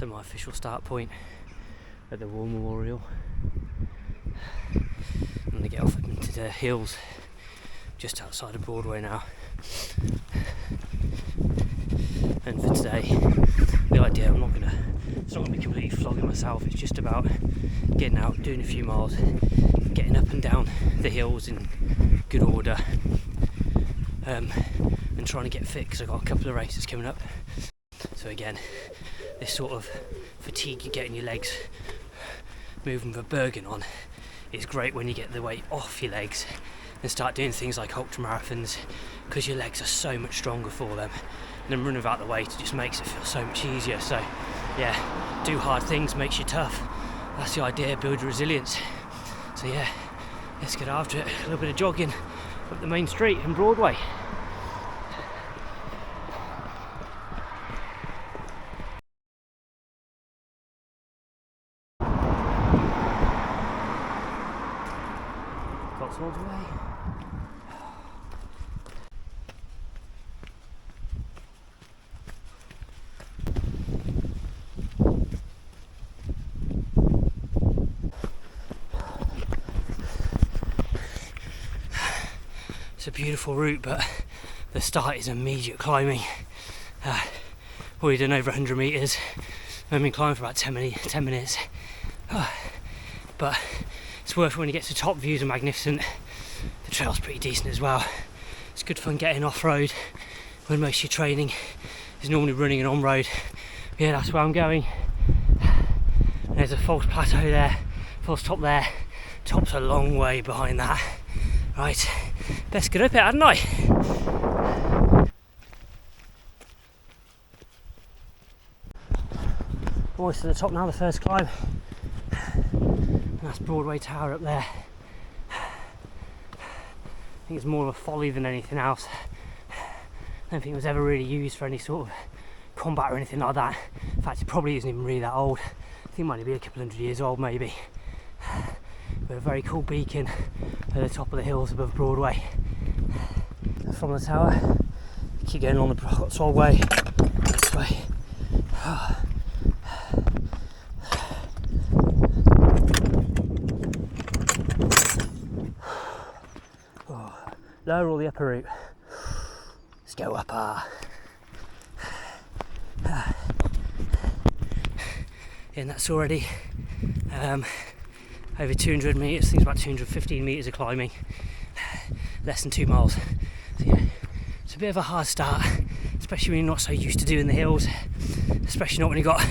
So my official start point at the War Memorial. I'm going to get off into the hills just outside of Broadway now. And for today, the idea, it's not going to be completely flogging myself, it's just about getting out, doing a few miles, getting up and down the hills in good order, and trying to get fit because I've got a couple of races coming up. So again, this sort of fatigue you get in your legs moving the Bergen on is great when you get the weight off your legs and start doing things like ultra marathons, because your legs are so much stronger for them, and then running without the weight just makes it feel so much easier. So yeah, do hard things, makes you tough. That's the idea, build your resilience. So yeah, let's get after it. A little bit of jogging up the main street in Broadway. Cotswolds way. It's a beautiful route, but the start is immediate climbing. Already done over 100 metres. I've been climbing for about 10 minutes. But it's worth it when you get to the top. Views are magnificent. The trail's pretty decent as well. It's good fun getting off-road when most of your training is normally running and on-road. Yeah, that's where I'm going. There's a false plateau there, false top there. Top's a long way behind that. Right, best get up it, hadn't I? Almost to the top now, the first climb. And that's Broadway Tower up there. I think it's more of a folly than anything else. I don't think it was ever really used for any sort of combat or anything like that. In fact, it probably isn't even really that old. I think it might be a couple hundred years old maybe. But a very cool beacon at the top of the hills above Broadway. From the tower, keep going on the Cotswold way, this way. Lower or the upper route? Let's go upper. And that's already over 200 metres, I think it's about 215 metres of climbing, less than 2 miles. So yeah, it's a bit of a hard start, especially when you're not so used to doing the hills, especially not when you've got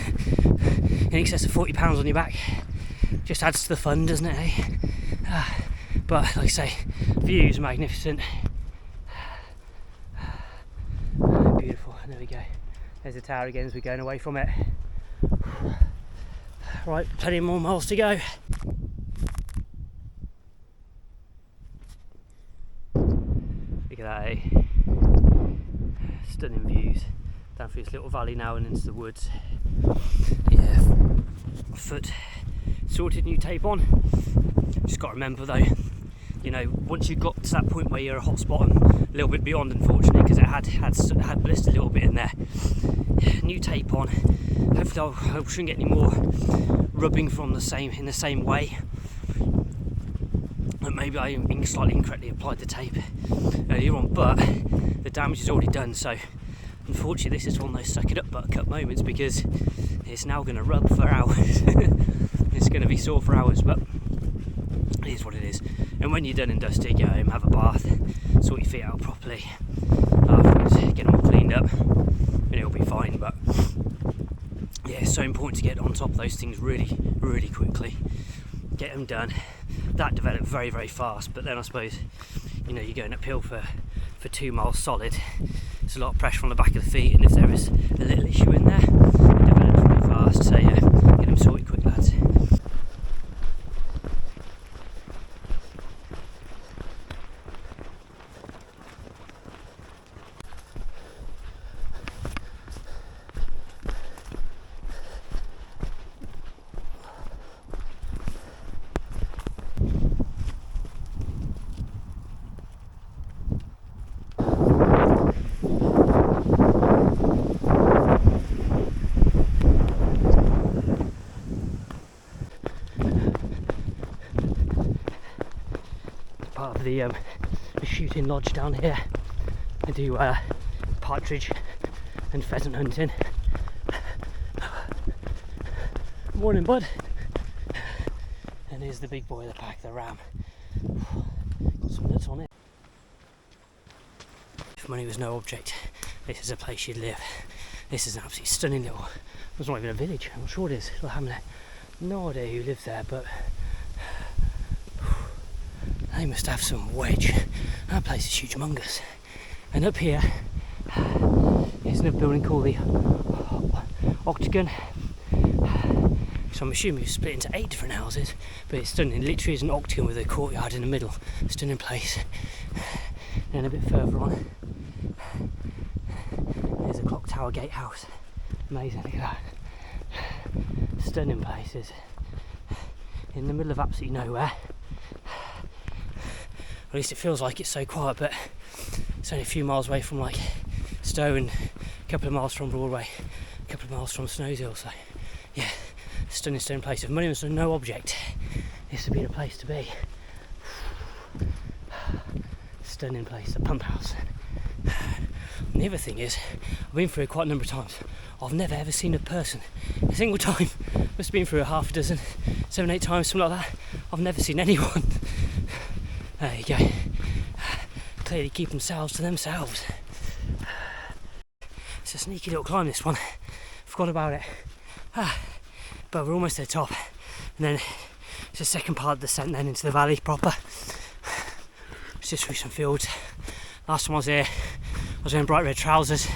in excess of 40 pounds on your back. Just adds to the fun, doesn't it, eh? But like I say, views are magnificent. Beautiful, and there we go. There's the tower again as we're going away from it. Right, plenty more miles to go. Look at that, eh? Stunning views down through this little valley now and into the woods. Yeah, foot sorted, new tape on. Just got to remember though, you know, once you got to that point where you're a hot spot and a little bit beyond, unfortunately, because it had blistered a little bit in there. New tape on. Hopefully I shouldn't get any more rubbing from in the same way. And maybe I slightly incorrectly applied the tape earlier on, but the damage is already done. So unfortunately, this is one of those suck it up buttercup moments, because it's now going to rub for hours. It's going to be sore for hours, but it is what it is. And when you're done and dusted, go home, have a bath, sort your feet out properly. Afterwards, get them all cleaned up, and it'll be fine. But yeah, it's so important to get on top of those things really, really quickly. Get them done. That developed very, very fast. But then I suppose, you know, you're going uphill for 2 miles solid. There's a lot of pressure on the back of the feet, and if there is a little issue in there, it develops really fast. So yeah, get them sorted quick, lads. have the shooting lodge down here. I do partridge and pheasant hunting. Morning, bud. And here's the big boy of the pack, the ram. Got some nuts on it. If money was no object, this is a place you'd live. This is an absolutely stunning little, it's not even a village, I'm sure it is, little hamlet. No idea who lives there, but they must have some wedge. That place is humongous. And up here is a building called the Octagon. So I'm assuming it's split into 8 different houses, but it's stunning. It literally is an octagon with a courtyard in the middle. Stunning place. And then a bit further on, there's a clock tower gatehouse. Amazing, look at that. Stunning places. In the middle of absolutely nowhere. At least it feels like it's so quiet, but it's only a few miles away from like Stowe and a couple of miles from Broadway, a couple of miles from Snowshill, so yeah, stunning place. If money was no object, this would be the place to be. Stunning place, the pump house. And the other thing is, I've been through it quite a number of times. I've never ever seen a person a single time. Must have been through a half a dozen, 7, 8 times, something like that. I've never seen anyone. There you go. Clearly keep themselves to themselves. It's a sneaky little climb, this one. Forgot about it. But we're almost at the top. And then it's the second part of the descent then into the valley proper. It's just through some fields. Last time I was here, I was wearing bright red trousers.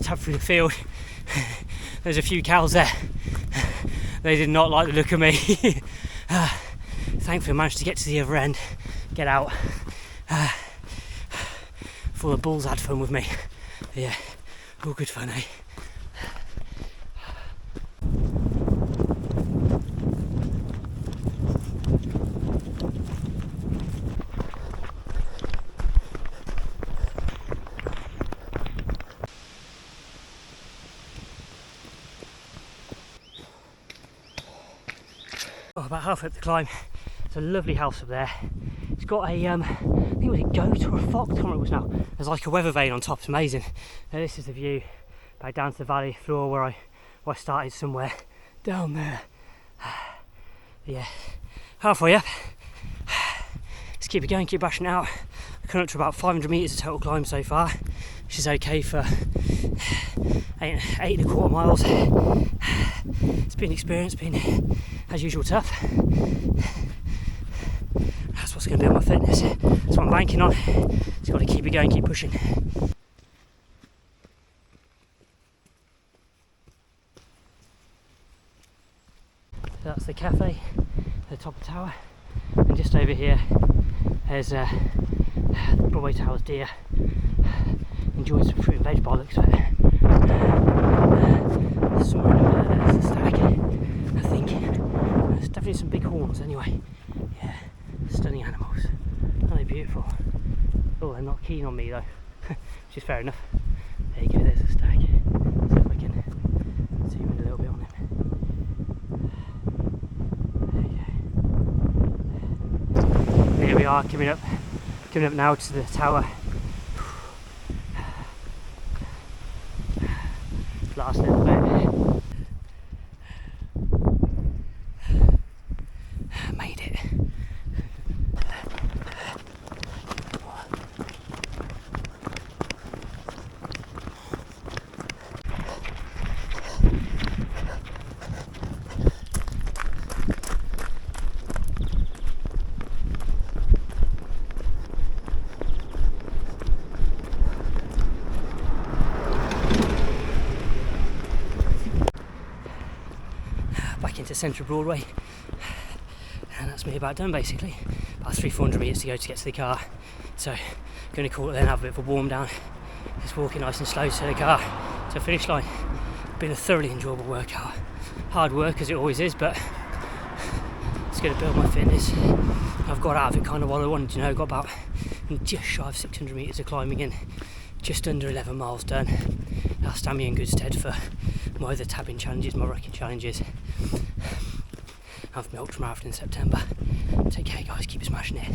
Tapped through the field. There's a few cows there. They did not like the look of me. Thankfully I managed to get to the other end, get out. Before the bulls had fun with me. Yeah, all good fun, eh? Oh, about halfway up the climb, there's a lovely house up there. It's got a, I think it was a goat or a fox, I can't remember what it was now. There's like a weather vane on top, it's amazing. Now this is the view back down to the valley floor where I started somewhere down there. Yeah, halfway up. Let's keep it going, keep bashing it out. I've come up to about 500 metres of total climb so far, which is okay for 8.25 miles. It's been an experience, been as usual tough. That's what's going to build my fitness. That's what I'm banking on. Just got to keep it going, keep pushing. So that's the cafe at the top of the tower, and just over here there's Broadway Tower's deer enjoying some fruit and veg by the looks of it. Somewhere in the middle there's a stag, I think. There's definitely some big horns anyway. Yeah, stunning animals. Aren't they beautiful? Oh, they're not keen on me though, which is fair enough. There you go, there's a stag. See if I can zoom in a little bit on him. There you go. Here we are, coming up now to the tower. Last little bit. Made it. Back into central Broadway, and that's me about done basically. About 300-400 metres to go to get to the car, so going to call it then, have a bit of a warm down, just walking nice and slow to the car, to the finish line. Been a thoroughly enjoyable workout, hard work as it always is, but it's going to build my fitness. I've got out of it kind of what I wanted to know. Got about just shy of 600 metres of climbing in, just under 11 miles done. That'll stand me in good stead for my other tabbing challenges, my rucking challenges. I've milked marathon in September. Take care guys, keep smashing it.